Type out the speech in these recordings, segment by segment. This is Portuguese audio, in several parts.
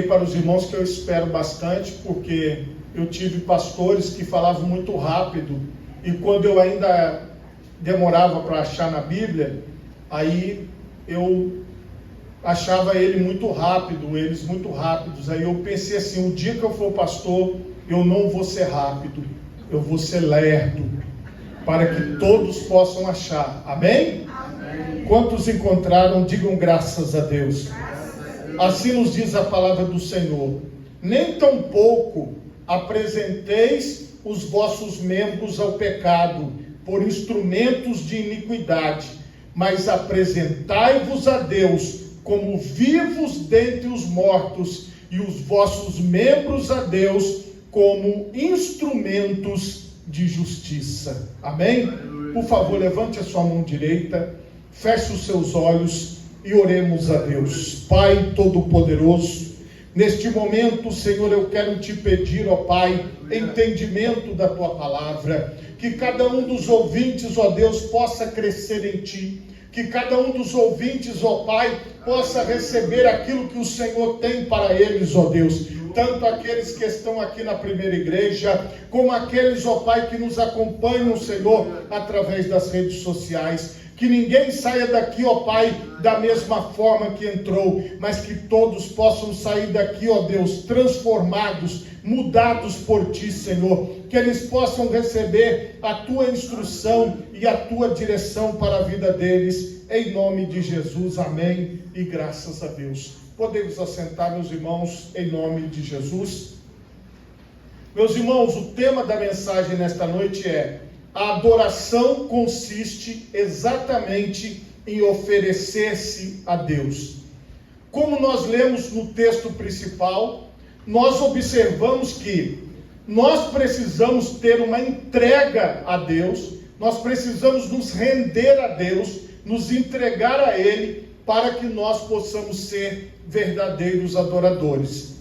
Para os irmãos que eu espero bastante, porque eu tive pastores que falavam muito rápido, e quando eu ainda demorava para achar na Bíblia, aí eu achava ele muito rápido, eles muito rápidos. Aí eu pensei assim: o dia que eu for pastor, eu não vou ser rápido, eu vou ser lerdo, para que todos possam achar. Amém? Amém. Quantos encontraram, digam graças a Deus. Assim nos diz a palavra do Senhor: nem tampouco apresenteis os vossos membros ao pecado por instrumentos de iniquidade, mas apresentai-vos a Deus como vivos dentre os mortos, e os vossos membros a Deus como instrumentos de justiça. Amém? Por favor, levante a sua mão direita, feche os seus olhos e oremos a Deus. Pai Todo-Poderoso, neste momento, Senhor, eu quero te pedir, ó Pai, entendimento da tua palavra, que cada um dos ouvintes, ó Deus, possa crescer em ti, que cada um dos ouvintes, ó Pai, possa receber aquilo que o Senhor tem para eles, ó Deus, tanto aqueles que estão aqui na primeira igreja, como aqueles, ó Pai, que nos acompanham, Senhor, através das redes sociais. Que ninguém saia daqui, ó Pai, da mesma forma que entrou, mas que todos possam sair daqui, ó Deus, transformados, mudados por Ti, Senhor. Que eles possam receber a Tua instrução e a Tua direção para a vida deles, em nome de Jesus, amém, e graças a Deus. Podemos assentar, meus irmãos, em nome de Jesus. Meus irmãos, o tema da mensagem nesta noite é: a adoração consiste exatamente em oferecer-se a Deus. Como nós lemos no texto principal, nós observamos que nós precisamos ter uma entrega a Deus, nós precisamos nos render a Deus, nos entregar a Ele, para que nós possamos ser verdadeiros adoradores.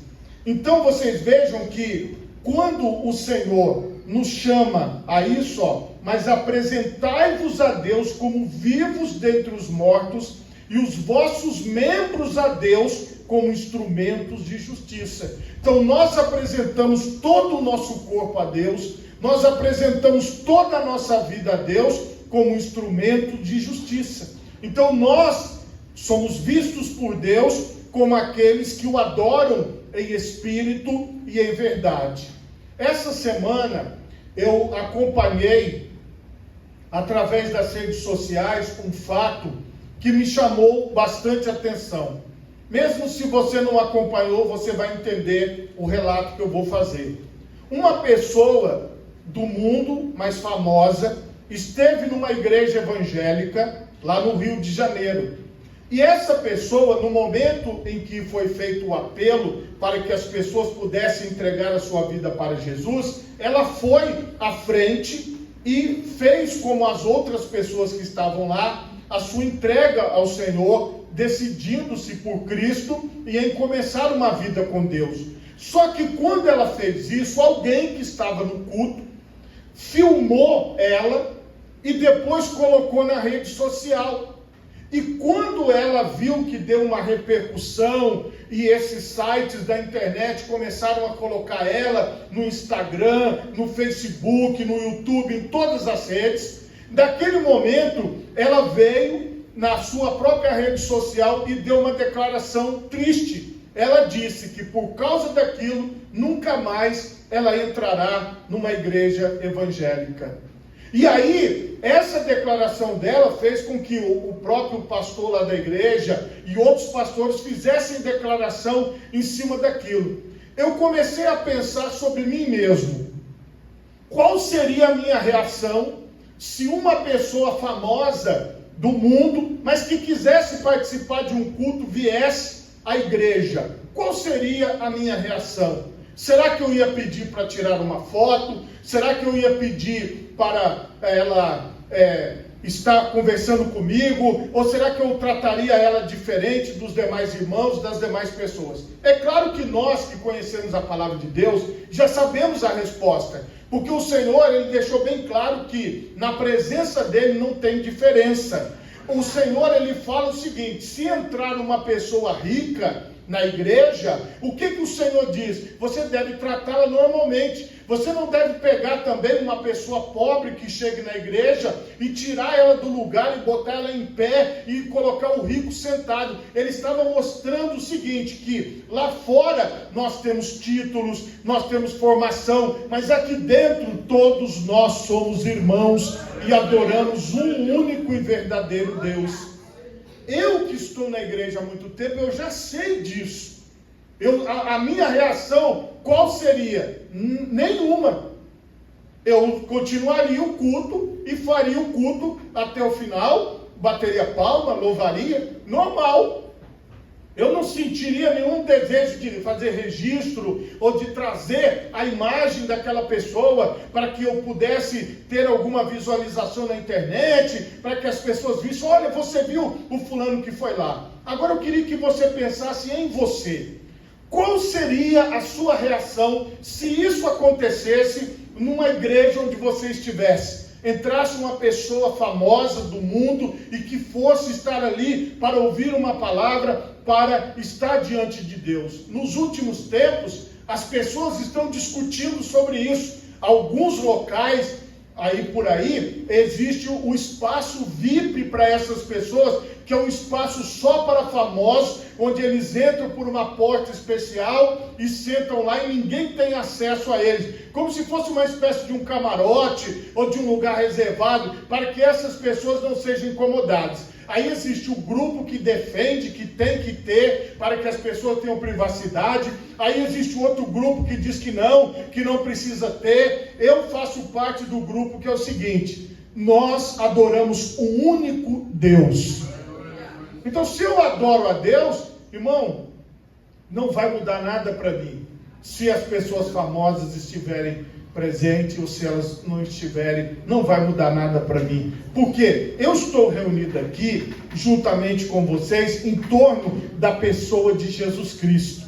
Então vocês vejam que quando o Senhor nos chama a isso, mas apresentai-vos a Deus como vivos dentre os mortos, e os vossos membros a Deus como instrumentos de justiça. Então nós apresentamos todo o nosso corpo a Deus, nós apresentamos toda a nossa vida a Deus como instrumento de justiça. Então nós somos vistos por Deus como aqueles que o adoram em espírito e em verdade. Essa semana eu acompanhei, através das redes sociais, um fato que me chamou bastante atenção. Mesmo se você não acompanhou, você vai entender o relato que eu vou fazer. Uma pessoa do mundo mais famosa esteve numa igreja evangélica lá no Rio de Janeiro. E essa pessoa, no momento em que foi feito o apelo para que as pessoas pudessem entregar a sua vida para Jesus, ela foi à frente e fez como as outras pessoas que estavam lá, a sua entrega ao Senhor, decidindo-se por Cristo e em começar uma vida com Deus. Só que quando ela fez isso, alguém que estava no culto filmou ela e depois colocou na rede social. E quando ela viu que deu uma repercussão, e esses sites da internet começaram a colocar ela no Instagram, no Facebook, no YouTube, em todas as redes, daquele momento ela veio na sua própria rede social e deu uma declaração triste. Ela disse que por causa daquilo, nunca mais ela entrará numa igreja evangélica. E aí, essa declaração dela fez com que o próprio pastor lá da igreja e outros pastores fizessem declaração em cima daquilo. Eu comecei a pensar sobre mim mesmo. Qual seria a minha reação se uma pessoa famosa do mundo, mas que quisesse participar de um culto, viesse à igreja? Qual seria a minha reação? Será que eu ia pedir para tirar uma foto? Será que eu ia pedir para ela estar conversando comigo? Ou será que eu trataria ela diferente dos demais irmãos, das demais pessoas? É claro que nós que conhecemos a palavra de Deus, já sabemos a resposta. Porque o Senhor, Ele deixou bem claro que na presença dEle não tem diferença. O Senhor, Ele fala o seguinte: se entrar uma pessoa rica na igreja, o que o Senhor diz? Você deve tratá-la normalmente. Você não deve pegar também uma pessoa pobre que chegue na igreja e tirar ela do lugar e botar ela em pé e colocar o rico sentado. Ele estava mostrando o seguinte, que lá fora nós temos títulos, nós temos formação, mas aqui dentro todos nós somos irmãos e adoramos um único e verdadeiro Deus. Eu que estou na igreja há muito tempo, eu já sei disso. A minha reação, qual seria? Nenhuma. Eu continuaria o culto e faria o culto até o final, bateria palma, louvaria, normal. Eu não sentiria nenhum desejo de fazer registro ou de trazer a imagem daquela pessoa para que eu pudesse ter alguma visualização na internet, para que as pessoas vissem, olha, você viu o fulano que foi lá. Agora eu queria que você pensasse em você. Qual seria a sua reação se isso acontecesse numa igreja onde você estivesse? Entrasse uma pessoa famosa do mundo e que fosse estar ali para ouvir uma palavra, para estar diante de Deus. Nos últimos tempos, as pessoas estão discutindo sobre isso. Alguns locais, por aí, existe o espaço VIP para essas pessoas, que é um espaço só para famosos, onde eles entram por uma porta especial e sentam lá e ninguém tem acesso a eles. Como se fosse uma espécie de um camarote ou de um lugar reservado para que essas pessoas não sejam incomodadas. Aí existe o grupo que defende que tem que ter para que as pessoas tenham privacidade. Aí existe o outro grupo que diz que não precisa ter. Eu faço parte do grupo que é o seguinte: nós adoramos um único Deus. Então, se eu adoro a Deus, irmão, não vai mudar nada para mim se as pessoas famosas estiverem presentes ou se elas não estiverem, não vai mudar nada para mim, porque eu estou reunido aqui juntamente com vocês em torno da pessoa de Jesus Cristo.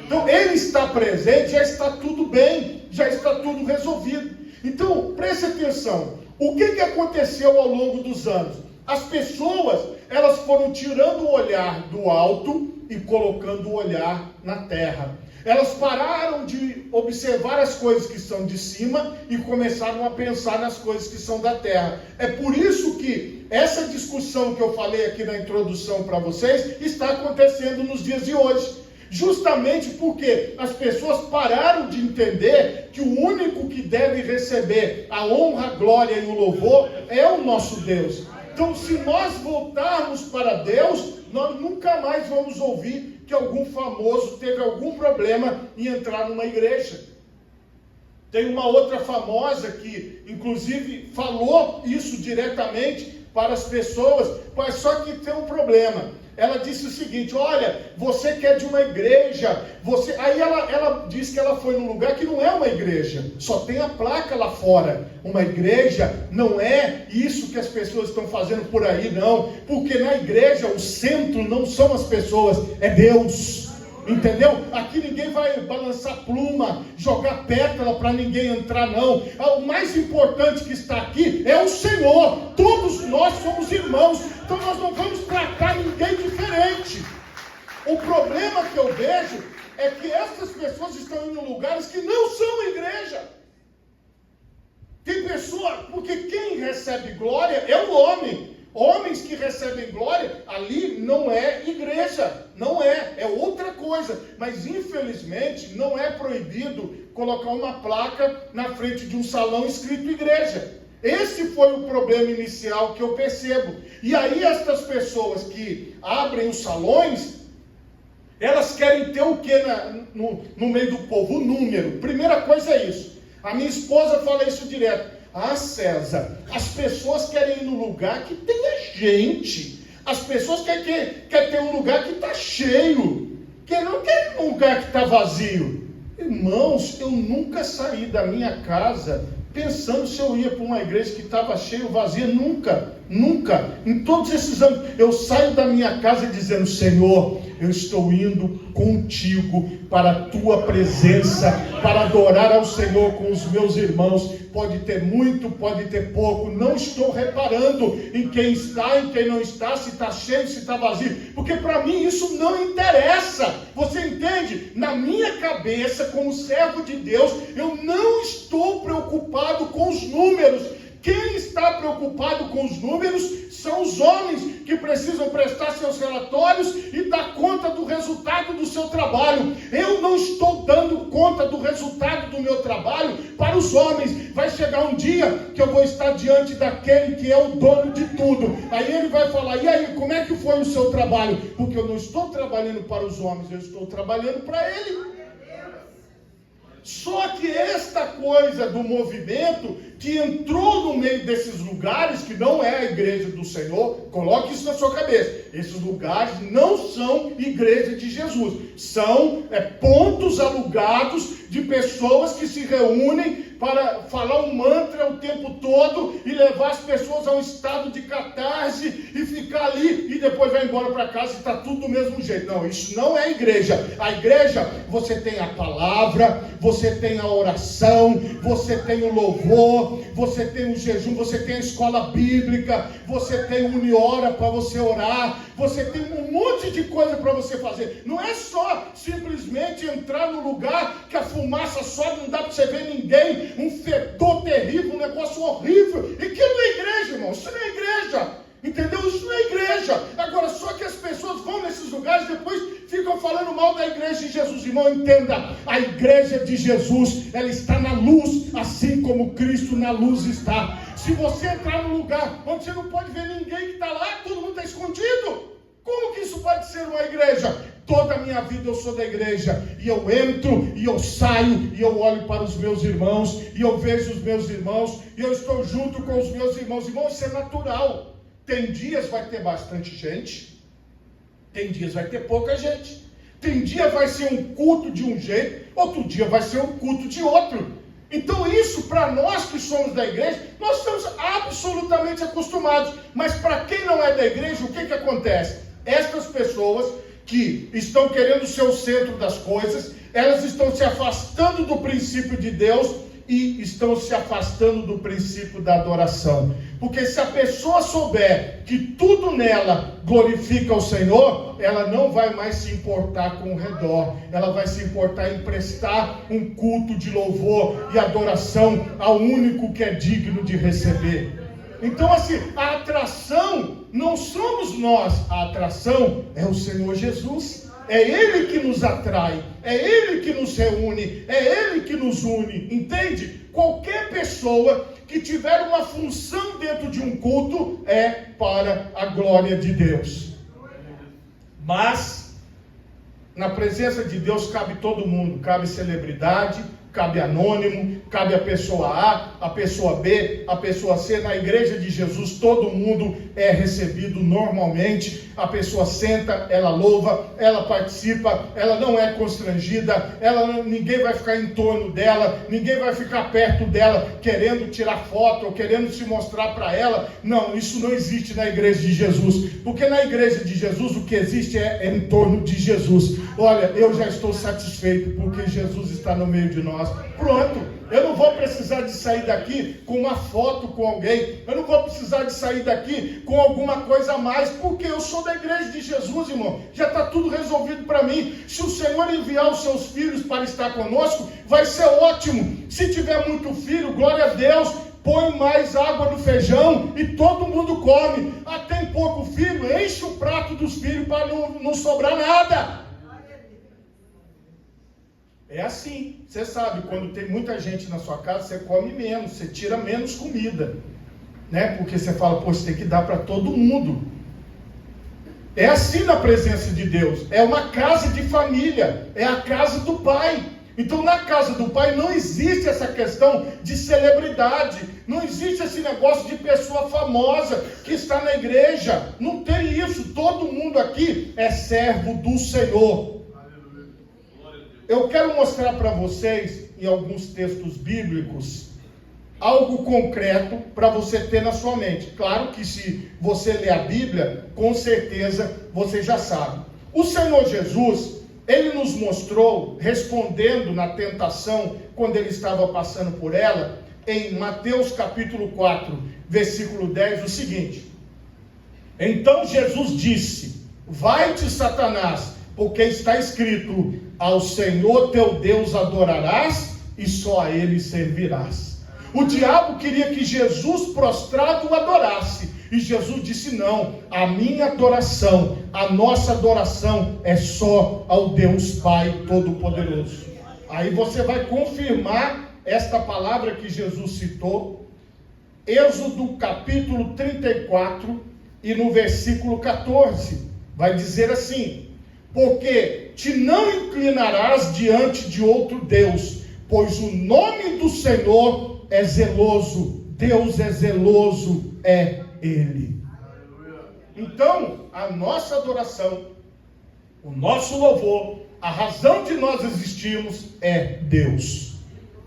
Então Ele está presente, já está tudo bem, já está tudo resolvido. Então preste atenção, o que aconteceu ao longo dos anos? As pessoas, elas foram tirando o olhar do alto e colocando o olhar na terra. Elas pararam de observar as coisas que são de cima e começaram a pensar nas coisas que são da terra. É por isso que essa discussão que eu falei aqui na introdução para vocês está acontecendo nos dias de hoje. Justamente porque as pessoas pararam de entender que o único que deve receber a honra, a glória e o louvor é o nosso Deus. Então, se nós voltarmos para Deus, nós nunca mais vamos ouvir que algum famoso teve algum problema em entrar numa igreja. Tem uma outra famosa que, inclusive, falou isso diretamente para as pessoas, mas só que tem um problema. Ela disse o seguinte: olha, você que é de uma igreja, aí ela disse que ela foi num lugar que não é uma igreja, só tem a placa lá fora. Uma igreja não é isso que as pessoas estão fazendo por aí, não, porque na igreja o centro não são as pessoas, é Deus. Entendeu? Aqui ninguém vai balançar pluma, jogar pétala para ninguém entrar, não. O mais importante que está aqui é o Senhor. Todos nós somos irmãos, então nós não vamos tratar ninguém diferente. O problema que eu vejo é que essas pessoas estão indo em lugares que não são igreja. Tem pessoa, porque quem recebe glória é o homem. Homens que recebem glória, ali não é igreja, não é outra coisa. Mas infelizmente não é proibido colocar uma placa na frente de um salão escrito igreja. Esse foi o problema inicial que eu percebo. E aí estas pessoas que abrem os salões, elas querem ter o que no meio do povo? O número. Primeira coisa é isso. A minha esposa fala isso direto. Ah, César, as pessoas querem ir no lugar que tenha gente. As pessoas querem ter um lugar que está cheio. Que não querem um lugar que está vazio. Irmãos, eu nunca saí da minha casa pensando se eu ia para uma igreja que estava cheia ou vazia. Nunca. Nunca. Em todos esses anos, eu saio da minha casa dizendo: Senhor, eu estou indo contigo para a tua presença, para adorar ao Senhor com os meus irmãos. Pode ter muito, pode ter pouco, não estou reparando em quem está, em quem não está, se está cheio, se está vazio, porque para mim isso não interessa. Você entende? Na minha cabeça, como servo de Deus, eu não estou preocupado com os números. Quem está preocupado com os números são os homens que precisam prestar seus relatórios e dar conta do resultado do seu trabalho. Eu não estou dando conta do resultado do meu trabalho para os homens. Vai chegar um dia que eu vou estar diante daquele que é o dono de tudo. Aí ele vai falar: e aí, como é que foi o seu trabalho? Porque eu não estou trabalhando para os homens, eu estou trabalhando para ele. Só que esta coisa do movimento que entrou no meio desses lugares, que não é a igreja do Senhor, coloque isso na sua cabeça. Esses lugares não são igreja de Jesus. São pontos alugados de pessoas que se reúnem para falar um mantra o tempo todo e levar as pessoas a um estado de catarse e ficar ali e depois vai embora para casa e está tudo do mesmo jeito. Não, isso não é igreja. A igreja, você tem a palavra, você tem a oração, você tem o louvor, você tem o jejum, você tem a escola bíblica, você tem o Uniora para você orar, você tem um monte de coisa para você fazer. Não é só simplesmente entrar no lugar que a fumaça sobe, não dá para você ver ninguém, um fedor terrível, um negócio horrível. E que não é igreja, irmão, isso não é igreja. Entendeu? Isso não é igreja. Agora, só que as pessoas vão nesses lugares e depois ficam falando mal da igreja de Jesus. Irmão, entenda, a igreja de Jesus, ela está na luz, assim como Cristo na luz está. Se você entrar num lugar onde você não pode ver ninguém que está lá, todo mundo está escondido, como que isso pode ser uma igreja? Toda a minha vida eu sou da igreja, e eu entro, e eu saio, e eu olho para os meus irmãos, e eu vejo os meus irmãos, e eu estou junto com os meus irmãos. Irmão, isso é natural. Tem dias vai ter bastante gente, tem dias vai ter pouca gente, tem dia vai ser um culto de um jeito, outro dia vai ser um culto de outro. Então isso, para nós que somos da igreja, nós estamos absolutamente acostumados. Mas para quem não é da igreja, o que acontece? Estas pessoas que estão querendo ser o centro das coisas, elas estão se afastando do princípio de Deus e estão se afastando do princípio da adoração. Porque se a pessoa souber que tudo nela glorifica o Senhor, ela não vai mais se importar com o redor, ela vai se importar em prestar um culto de louvor e adoração ao único que é digno de receber. Então assim, a atração não somos nós, a atração é o Senhor Jesus. É Ele que nos atrai, é Ele que nos reúne, é Ele que nos une, entende? Qualquer pessoa que tiver uma função dentro de um culto é para a glória de Deus. Mas, na presença de Deus cabe todo mundo, cabe celebridade, cabe anônimo, cabe a pessoa A, a pessoa B, a pessoa C. Na igreja de Jesus todo mundo é recebido normalmente. A pessoa senta, ela louva, ela participa, ela não é constrangida, ninguém vai ficar em torno dela, ninguém vai ficar perto dela querendo tirar foto ou querendo se mostrar para ela. Não, isso não existe na igreja de Jesus, porque na igreja de Jesus o que existe é em torno de Jesus. Olha, eu já estou satisfeito porque Jesus está no meio de nós. Pronto. Eu não vou precisar de sair daqui com uma foto com alguém. Eu não vou precisar de sair daqui com alguma coisa a mais, porque eu sou da igreja de Jesus, irmão. Já está tudo resolvido para mim. Se o Senhor enviar os seus filhos para estar conosco, vai ser ótimo. Se tiver muito filho, glória a Deus, põe mais água no feijão e todo mundo come. Ah, tem pouco filho, enche o prato dos filhos para não sobrar nada. É assim, você sabe, quando tem muita gente na sua casa, você come menos, você tira menos comida, né? Porque você fala, pô, você tem que dar para todo mundo. É assim na presença de Deus, é uma casa de família, é a casa do Pai. Então na casa do Pai não existe essa questão de celebridade, não existe esse negócio de pessoa famosa que está na igreja, não tem isso. Todo mundo aqui é servo do Senhor. Eu quero mostrar para vocês, em alguns textos bíblicos, algo concreto para você ter na sua mente. Claro que se você ler a Bíblia, com certeza você já sabe. O Senhor Jesus, ele nos mostrou, respondendo na tentação, quando ele estava passando por ela, em Mateus capítulo 4, versículo 10, o seguinte: então Jesus disse: vai-te, Satanás, porque está escrito, ao Senhor teu Deus adorarás e só a ele servirás. O diabo queria que Jesus prostrado o adorasse, e Jesus disse: não, a minha adoração, a nossa adoração é só ao Deus Pai Todo-Poderoso. Aí você vai confirmar esta palavra que Jesus citou, Êxodo capítulo 34 e no versículo 14, vai dizer assim: porque te não inclinarás diante de outro Deus, pois o nome do Senhor é zeloso, Deus é zeloso, é Ele. Então, a nossa adoração, o nosso louvor, a razão de nós existirmos é Deus.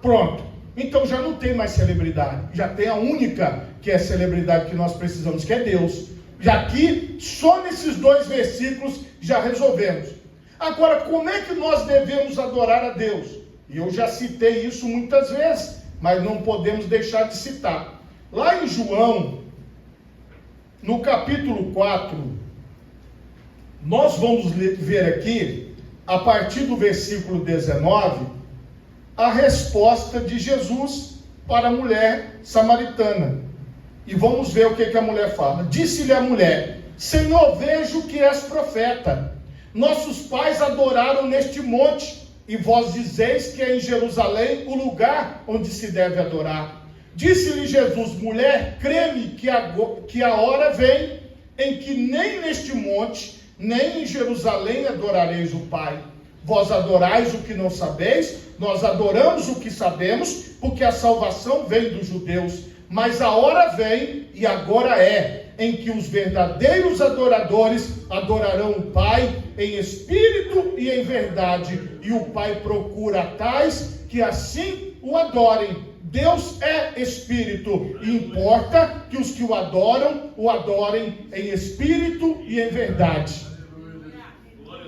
Pronto. Então já não tem mais celebridade, já tem a única que é celebridade que nós precisamos, que é Deus. Já aqui, só nesses 2 versículos já resolvemos. Agora, como é que nós devemos adorar a Deus? E eu já citei isso muitas vezes, mas não podemos deixar de citar. Lá em João, no capítulo 4, nós vamos ver aqui, a partir do versículo 19, a resposta de Jesus para a mulher samaritana. E vamos ver o que a mulher fala. Disse-lhe a mulher: Senhor, vejo que és profeta. Nossos pais adoraram neste monte, e vós dizeis que é em Jerusalém o lugar onde se deve adorar. Disse-lhe Jesus: mulher, crê-me que a hora vem em que nem neste monte, nem em Jerusalém adorareis o Pai. Vós adorais o que não sabeis, nós adoramos o que sabemos, porque a salvação vem dos judeus. Mas a hora vem, e agora é, em que os verdadeiros adoradores adorarão o Pai em espírito e em verdade, e o Pai procura tais que assim o adorem. Deus é espírito, e importa que os que o adorem em espírito e em verdade.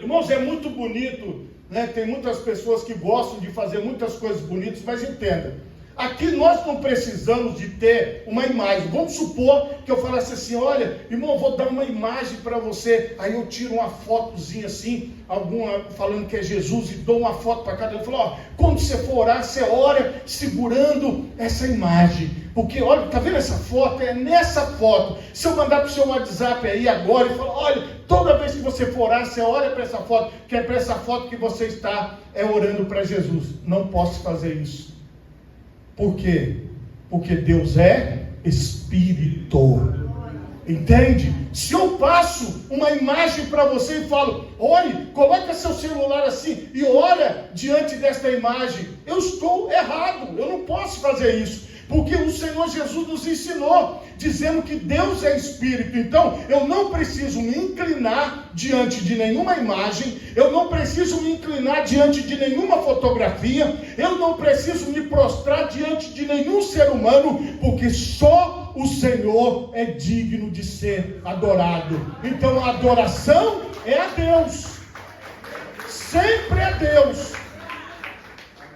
Irmãos, é muito bonito, né? Tem muitas pessoas que gostam de fazer muitas coisas bonitas, mas entenda, aqui nós não precisamos de ter uma imagem. Vamos supor que eu falasse assim: olha, irmão, eu vou dar uma imagem para você. Aí eu tiro uma fotozinha assim, alguma falando que é Jesus, e dou uma foto para cada um. Eu falo: ó, quando você for orar, você ora segurando essa imagem. Porque, olha, tá vendo essa foto? É nessa foto. Se eu mandar para o seu WhatsApp aí agora e falar: olha, toda vez que você for orar, você olha para essa foto, que é para essa foto que você está orando para Jesus. Não posso fazer isso. Por quê? Porque Deus é Espírito. Entende? Se eu passo uma imagem para você e falo: olhe, coloca seu celular assim e ora diante desta imagem, eu estou errado. Eu não posso fazer isso. Porque o Senhor Jesus nos ensinou, dizendo que Deus é Espírito. Então, eu não preciso me inclinar diante de nenhuma imagem, eu não preciso me inclinar diante de nenhuma fotografia, eu não preciso me prostrar diante de nenhum ser humano, porque só o Senhor é digno de ser adorado. Então, a adoração é a Deus, sempre é Deus.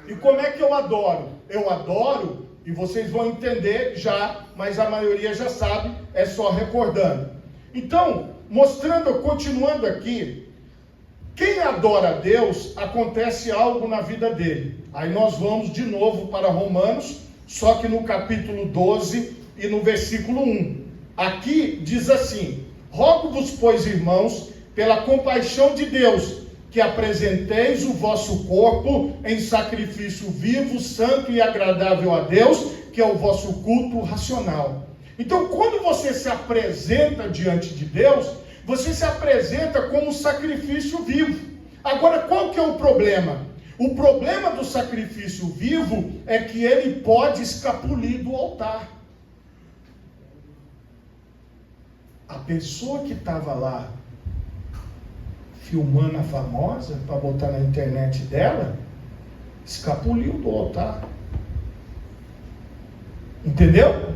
E como é que eu adoro? Eu adoro, e vocês vão entender já, mas a maioria já sabe, é só recordando. Então, continuando aqui, quem adora a Deus, acontece algo na vida dele. Aí nós vamos de novo para Romanos, só que no capítulo 12 e no versículo 1. Aqui diz assim: rogo-vos, pois, irmãos, pela compaixão de Deus, que apresenteis o vosso corpo em sacrifício vivo, santo e agradável a Deus, que é o vosso culto racional. Então, quando você se apresenta diante de Deus, você se apresenta como sacrifício vivo. Agora, qual que é o problema? O problema do sacrifício vivo é que ele pode escapulir do altar. A pessoa que estava lá filmando a famosa para botar na internet dela, escapuliu do altar. Entendeu?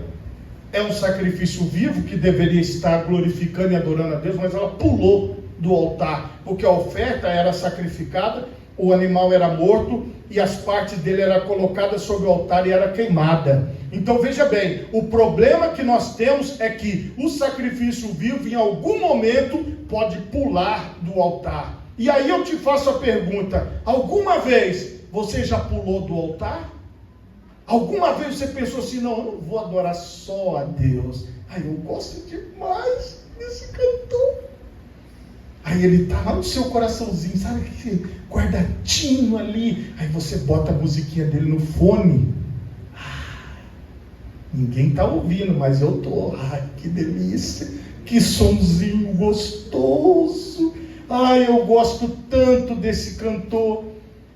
É um sacrifício vivo que deveria estar glorificando e adorando a Deus, mas ela pulou do altar, porque a oferta era sacrificada, o animal era morto e as partes dele eram colocadas sobre o altar e era queimada. Então veja bem, o problema que nós temos é que o sacrifício vivo em algum momento pode pular do altar. E aí eu te faço a pergunta: alguma vez você já pulou do altar? Alguma vez você pensou assim: não, eu não vou adorar só a Deus. Ai, eu gosto demais desse cantor. Aí ele está lá no seu coraçãozinho, sabe, guardadinho ali. Aí você bota a musiquinha dele no fone. Ninguém está ouvindo, mas eu estou. Ai, que delícia, que sonzinho gostoso. Ai, eu gosto tanto desse cantor.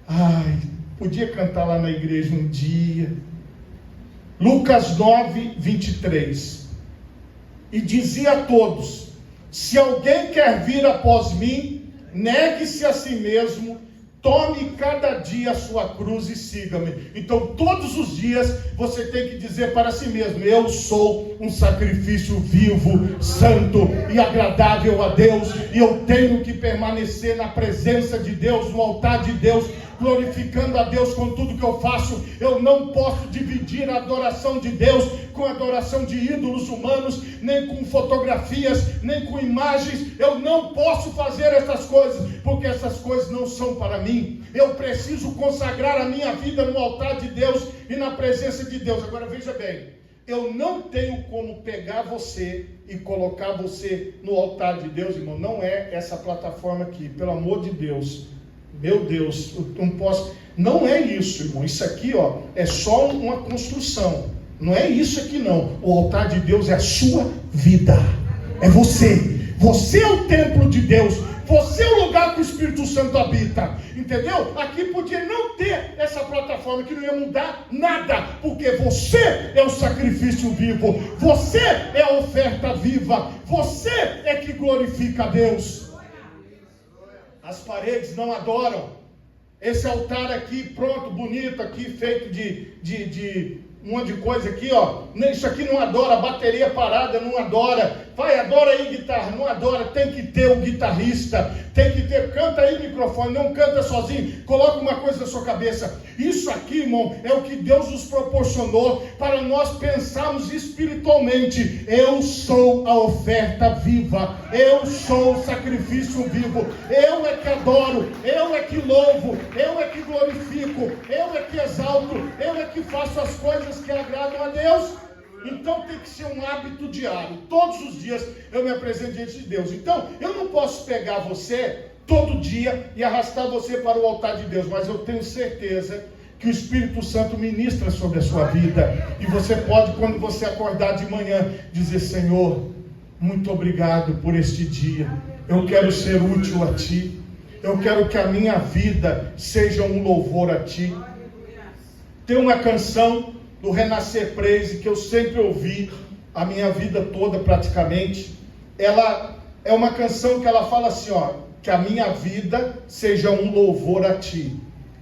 Ai, podia cantar lá na igreja um dia. Lucas 9, 23. E dizia a todos: se alguém quer vir após mim, negue-se a si mesmo, tome cada dia a sua cruz e siga-me. Então todos os dias você tem que dizer para si mesmo: eu sou um sacrifício vivo, santo e agradável a Deus, e eu tenho que permanecer na presença de Deus, no altar de Deus, glorificando a Deus com tudo que eu faço. Eu não posso dividir a adoração de Deus com a adoração de ídolos humanos, nem com fotografias, nem com imagens. Eu não posso fazer essas coisas, porque essas coisas não são para mim. Eu preciso consagrar a minha vida no altar de Deus e na presença de Deus. Agora veja bem, eu não tenho como pegar você e colocar você no altar de Deus, irmão. Não é essa plataforma aqui, pelo amor de Deus. Meu Deus, eu não posso. Não é isso, irmão. Isso aqui, ó, é só uma construção. Não é isso aqui, não. O altar de Deus é a sua vida. É você. Você é o templo de Deus. Você é o lugar que o Espírito Santo habita. Entendeu? Aqui podia não ter essa plataforma, que não ia mudar nada, porque você é o sacrifício vivo. Você é a oferta viva. Você é que glorifica a Deus. As paredes não adoram. Esse altar aqui, pronto, bonito aqui, feito de um monte de coisa aqui, ó. Isso aqui não adora, bateria parada não adora. Vai, adora aí guitarra, não adora. Tem que ter o guitarrista, tem que ter, canta aí microfone, não canta sozinho. Coloca uma coisa na sua cabeça. Isso aqui, irmão, é o que Deus nos proporcionou para nós pensarmos espiritualmente. Eu sou a oferta viva, eu sou o sacrifício vivo. Eu é que adoro, eu é que louvo, eu é que glorifico, eu é que exalto, eu é que faço as coisas que agradam a Deus. Então tem que ser um hábito diário. Todos os dias eu me apresento diante de Deus. Então eu não posso pegar você todo dia e arrastar você para o altar de Deus, mas eu tenho certeza que o Espírito Santo ministra sobre a sua vida. E você pode, quando você acordar de manhã, dizer: Senhor, muito obrigado por este dia. Eu quero ser útil a Ti. Eu quero que a minha vida seja um louvor a Ti. Tem uma canção do Renascer Praise que eu sempre ouvi a minha vida toda praticamente. Ela é uma canção que ela fala assim, ó: que a minha vida seja um louvor a Ti.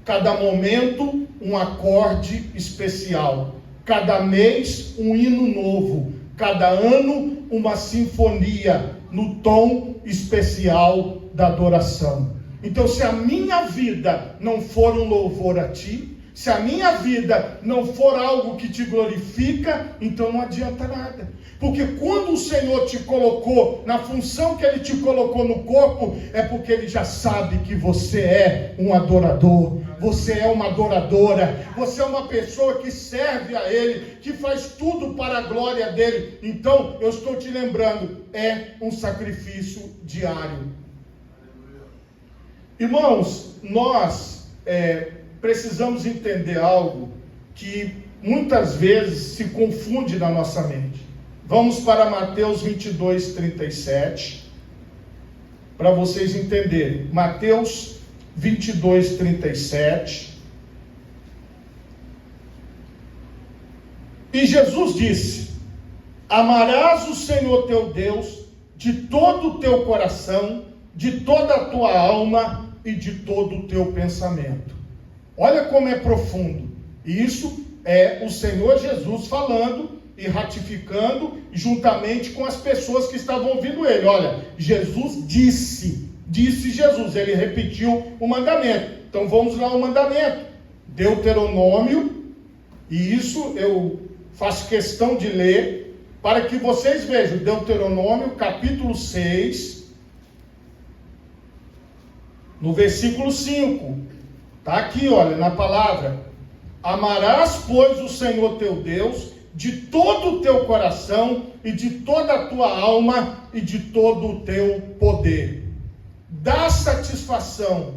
Cada momento um acorde especial, cada mês um hino novo, cada ano uma sinfonia no tom especial da adoração. Então, se a minha vida não for um louvor a Ti, se a minha vida não for algo que Te glorifica, então não adianta nada. Porque quando o Senhor te colocou na função que Ele te colocou no corpo, é porque Ele já sabe que você é um adorador, você é uma adoradora, você é uma pessoa que serve a Ele, que faz tudo para a glória dEle. Então, eu estou te lembrando, é um sacrifício diário. Irmãos, nós precisamos entender algo que muitas vezes se confunde na nossa mente. Vamos para Mateus 22, 37, para vocês entenderem. Mateus 22, 37. E Jesus disse: amarás o Senhor teu Deus de todo o teu coração, de toda a tua alma e de todo o teu pensamento. Olha como é profundo. E isso é o Senhor Jesus falando e ratificando juntamente com as pessoas que estavam ouvindo ele. Olha, Jesus disse Jesus, ele repetiu o mandamento. Então vamos lá ao mandamento. Deuteronômio, e isso eu faço questão de ler para que vocês vejam. Deuteronômio capítulo 6, no versículo 5. Está aqui, olha, na palavra. Amarás, pois, o Senhor teu Deus de todo o teu coração e de toda a tua alma e de todo o teu poder. Dar satisfação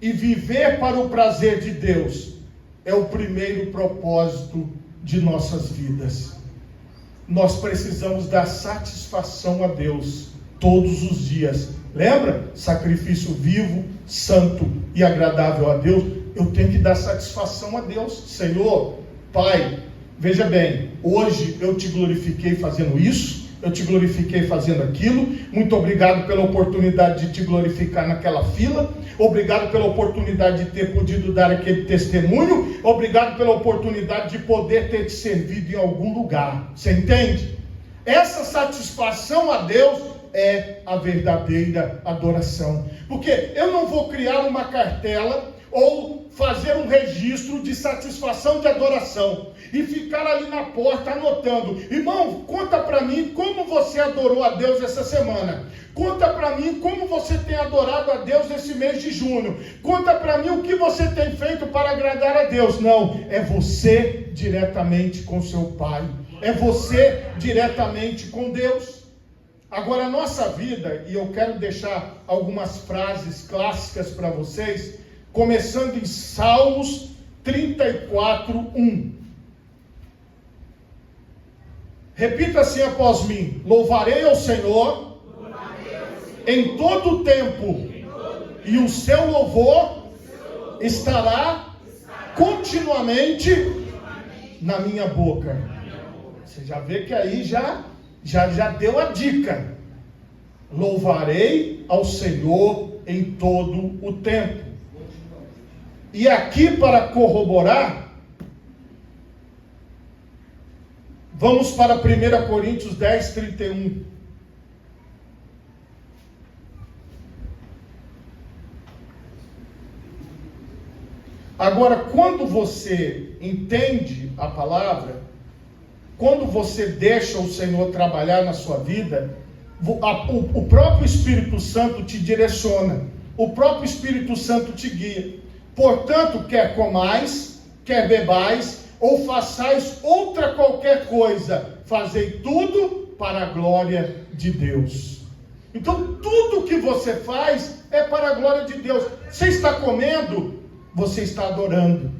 e viver para o prazer de Deus é o primeiro propósito de nossas vidas. Nós precisamos dar satisfação a Deus todos os dias. Lembra? Sacrifício vivo, santo e agradável a Deus. Eu tenho que dar satisfação a Deus. Senhor, Pai, veja bem, hoje eu te glorifiquei fazendo isso, eu te glorifiquei fazendo aquilo. Muito obrigado pela oportunidade de te glorificar naquela fila. Obrigado pela oportunidade de ter podido dar aquele testemunho. Obrigado pela oportunidade de poder ter te servido em algum lugar. Você entende? Essa satisfação a Deus é a verdadeira adoração. Porque eu não vou criar uma cartela ou fazer um registro de satisfação de adoração e ficar ali na porta anotando. Irmão, conta para mim como você adorou a Deus essa semana. Conta para mim como você tem adorado a Deus nesse mês de junho. Conta para mim o que você tem feito para agradar a Deus. Não, é você diretamente com seu Pai. É você diretamente com Deus. Agora, a nossa vida, e eu quero deixar algumas frases clássicas para vocês, começando em Salmos 34:1. Repita assim após mim: louvarei ao Senhor em todo o tempo, e o seu louvor estará continuamente na minha boca. Você já vê que aí já deu a dica. Louvarei ao Senhor em todo o tempo. E aqui, para corroborar, vamos para 1 Coríntios 10:31. Agora, quando você entende a palavra, quando você deixa o Senhor trabalhar na sua vida, o próprio Espírito Santo te direciona, o próprio Espírito Santo te guia. Portanto, quer comais, quer bebais, ou façais outra qualquer coisa, fazei tudo para a glória de Deus. Então, tudo que você faz é para a glória de Deus. Você está comendo, você está adorando.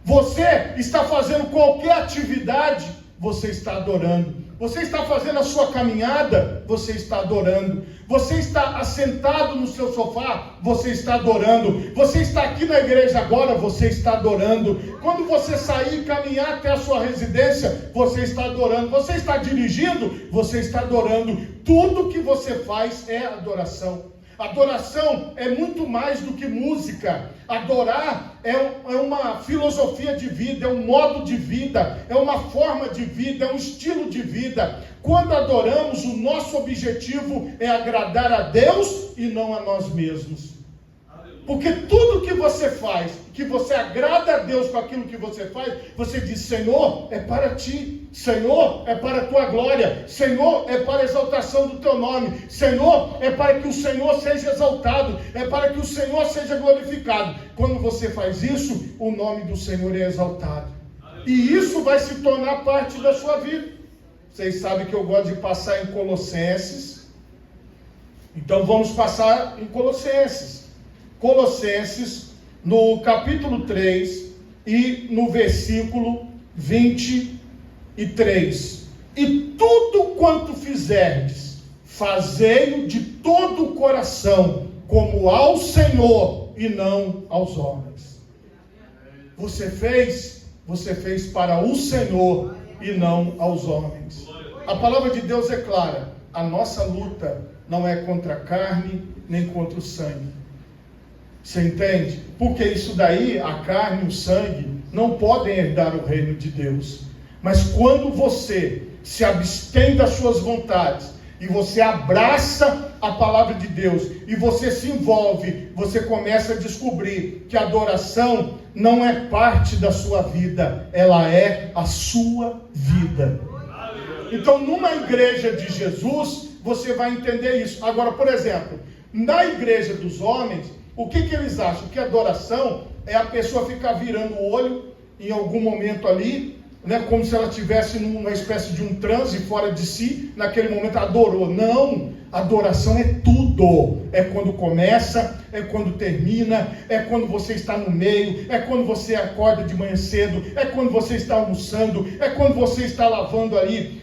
Você está fazendo qualquer atividade, você está adorando. Você está fazendo a sua caminhada, você está adorando. Você está assentado no seu sofá, você está adorando. Você está aqui na igreja agora, você está adorando. Quando você sair e caminhar até a sua residência, você está adorando. Você está dirigindo, você está adorando. Tudo que você faz é adoração. Adoração é muito mais do que música. Adorar é uma filosofia de vida, é um modo de vida, é uma forma de vida, é um estilo de vida. Quando adoramos, o nosso objetivo é agradar a Deus e não a nós mesmos. Porque tudo que você faz, que você agrada a Deus com aquilo que você faz, você diz: Senhor, é para ti. Senhor, é para a tua glória. Senhor, é para a exaltação do teu nome. Senhor, é para que o Senhor seja exaltado. É para que o Senhor seja glorificado. Quando você faz isso, o nome do Senhor é exaltado. E isso vai se tornar parte da sua vida. Vocês sabem que eu gosto de passar em Colossenses. Então vamos passar em Colossenses. Colossenses, no capítulo 3 e no versículo 23. E tudo quanto fizerdes, fazei-o de todo o coração, como ao Senhor e não aos homens. Você fez para o Senhor e não aos homens. A palavra de Deus é clara: a nossa luta não é contra a carne nem contra o sangue. Você entende? Porque isso daí, a carne e o sangue, não podem herdar o reino de Deus. Mas quando você se abstém das suas vontades, e você abraça a palavra de Deus, e você se envolve, você começa a descobrir que a adoração não é parte da sua vida, ela é a sua vida. Então, numa igreja de Jesus, você vai entender isso. Agora, por exemplo, na igreja dos homens, o que eles acham? Que adoração é a pessoa ficar virando o olho em algum momento ali, né, como se ela estivesse numa espécie de um transe fora de si, naquele momento adorou. Não, adoração é tudo. É quando começa, é quando termina, é quando você está no meio, é quando você acorda de manhã cedo, é quando você está almoçando, é quando você está lavando ali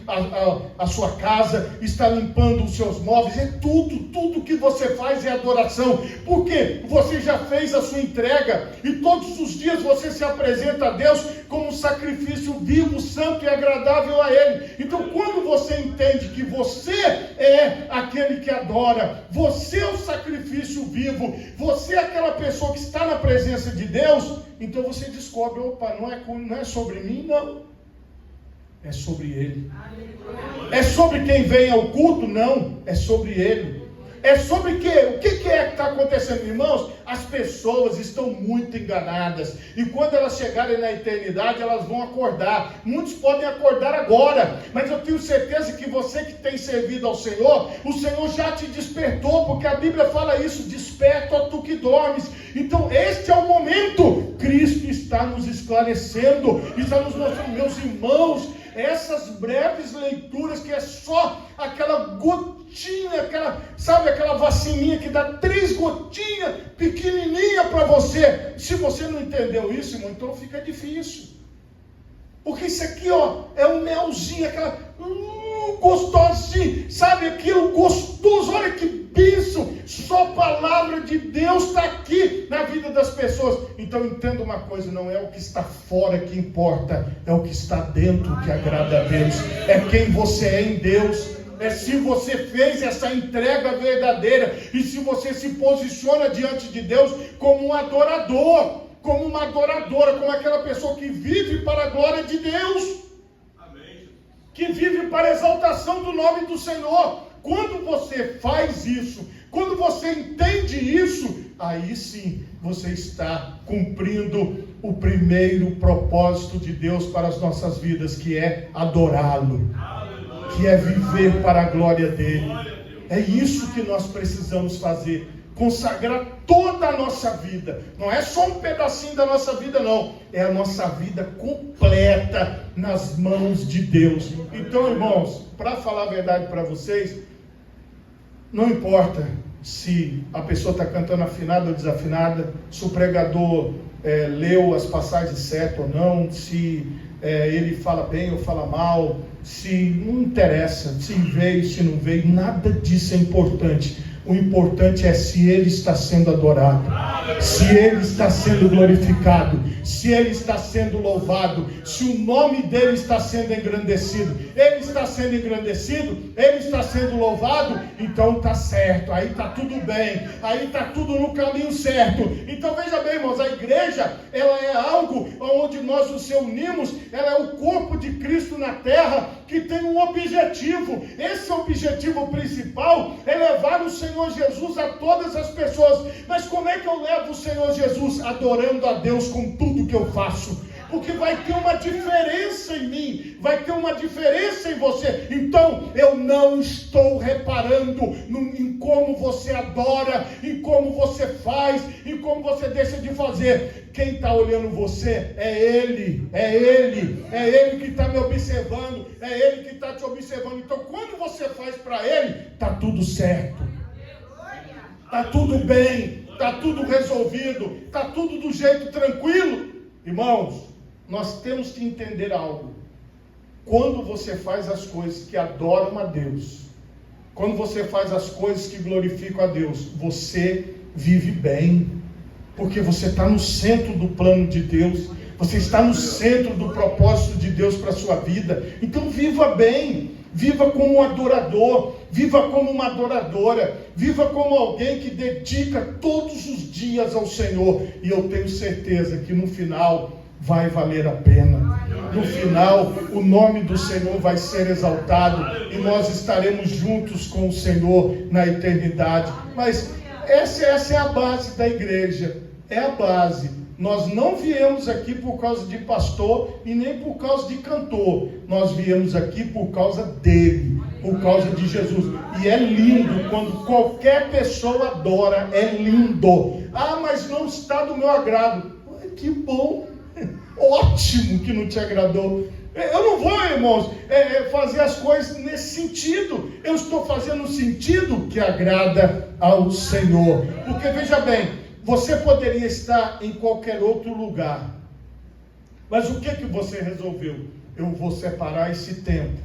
a sua casa, está limpando os seus móveis. É tudo que você faz é adoração, porque você já fez a sua entrega, e todos os dias você se apresenta a Deus como um sacrifício vivo, santo e agradável a Ele. Então, quando você entende que você é aquele que adora, você é o sacrifício vivo, você é aquela pessoa que está na presença de Deus, então você descobre, opa, não é sobre mim, não, é sobre Ele. É sobre quem vem ao culto? Não, é sobre Ele. É sobre quê? O que é que está acontecendo, irmãos? As pessoas estão muito enganadas, e quando elas chegarem na eternidade, elas vão acordar. Muitos podem acordar agora, mas eu tenho certeza que você que tem servido ao Senhor, o Senhor já te despertou, porque a Bíblia fala isso: desperta, ó tu que dormes. Então este é o momento. Cristo está nos esclarecendo, está nos mostrando, meus irmãos, essas breves leituras, que é só aquela gotinha, aquela vacininha que dá 3 gotinhas pequenininha para você. Se você não entendeu isso, irmão, então fica difícil. Porque isso aqui, ó, é um melzinho, aquela gostosinho, sabe, aquilo gostoso. Olha que bênção, só a palavra de Deus está aqui na vida das pessoas. Então entenda uma coisa: não é o que está fora que importa, é o que está dentro que agrada a Deus. É quem você é em Deus, é se você fez essa entrega verdadeira, e se você se posiciona diante de Deus como um adorador, como uma adoradora, como aquela pessoa que vive para a glória de Deus, que vive para a exaltação do nome do Senhor. Quando você faz isso, quando você entende isso, aí sim você está cumprindo o primeiro propósito de Deus para as nossas vidas, que é adorá-lo, que é viver para a glória dele. É isso que nós precisamos fazer: consagrar toda a nossa vida. Não é só um pedacinho da nossa vida, não, é a nossa vida completa nas mãos de Deus. Então, irmãos, para falar a verdade para vocês, não importa se a pessoa está cantando afinada ou desafinada, se o pregador leu as passagens certas ou não, se ele fala bem ou fala mal, se não interessa, se veio, se não veio, nada disso é importante. O importante é se Ele está sendo adorado, se Ele está sendo glorificado, se Ele está sendo louvado, se o nome dEle está sendo engrandecido. Ele está sendo engrandecido, Ele está sendo louvado, então está certo, aí está tudo bem, aí está tudo no caminho certo. Então veja bem, irmãos, a igreja, ela é algo onde nós nos reunimos, ela é o corpo de Cristo na terra, que tem um objetivo. Esse objetivo principal é levar o Senhor Jesus a todas as pessoas. Mas como é que eu levo o Senhor Jesus? Adorando a Deus com tudo que eu faço. Porque vai ter uma diferença em mim, vai ter uma diferença em você. Então eu não estou reparando em como você adora, em como você faz, em como você deixa de fazer. Quem está olhando você é Ele, é Ele, é Ele que está me observando, é Ele que está te observando. Então quando você faz para Ele, está tudo certo, está tudo bem, está tudo resolvido, está tudo do jeito tranquilo. Irmãos, nós temos que entender algo: quando você faz as coisas que adoram a Deus, quando você faz as coisas que glorificam a Deus, você vive bem, porque você está no centro do plano de Deus, Você está no centro do propósito de Deus para a sua vida. Então viva bem, viva como um adorador, viva como uma adoradora, viva como alguém que dedica todos os dias ao Senhor. E eu tenho certeza que no final vai valer a pena. No final, o nome do Senhor vai ser exaltado e nós estaremos juntos com o Senhor na eternidade. Mas essa é a base da igreja, é a base. Nós não viemos aqui por causa de pastor e nem por causa de cantor. Nós viemos aqui por causa dele, por causa de Jesus. E é lindo quando qualquer pessoa adora, é lindo. Ah, mas não está do meu agrado. Que bom, ótimo que não te agradou. Eu não vou, irmãos, fazer as coisas nesse sentido. Eu estou fazendo no sentido que agrada ao Senhor. Porque veja bem, você poderia estar em qualquer outro lugar, mas o que você resolveu? Eu vou separar esse tempo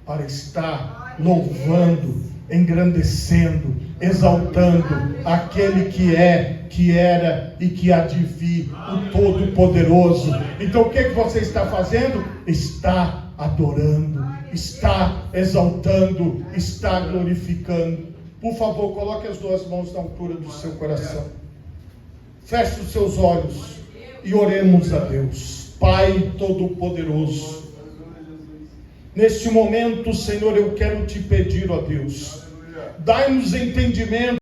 para estar louvando, engrandecendo, exaltando aquele que é, que era e que há de vir, o Todo-Poderoso. Então o que você está fazendo? Está adorando, está exaltando, está glorificando. Por favor, coloque as duas mãos na altura do seu coração. Feche os seus olhos e oremos a Deus. Pai Todo-Poderoso, neste momento, Senhor, eu quero te pedir, ó Deus, dai-nos entendimento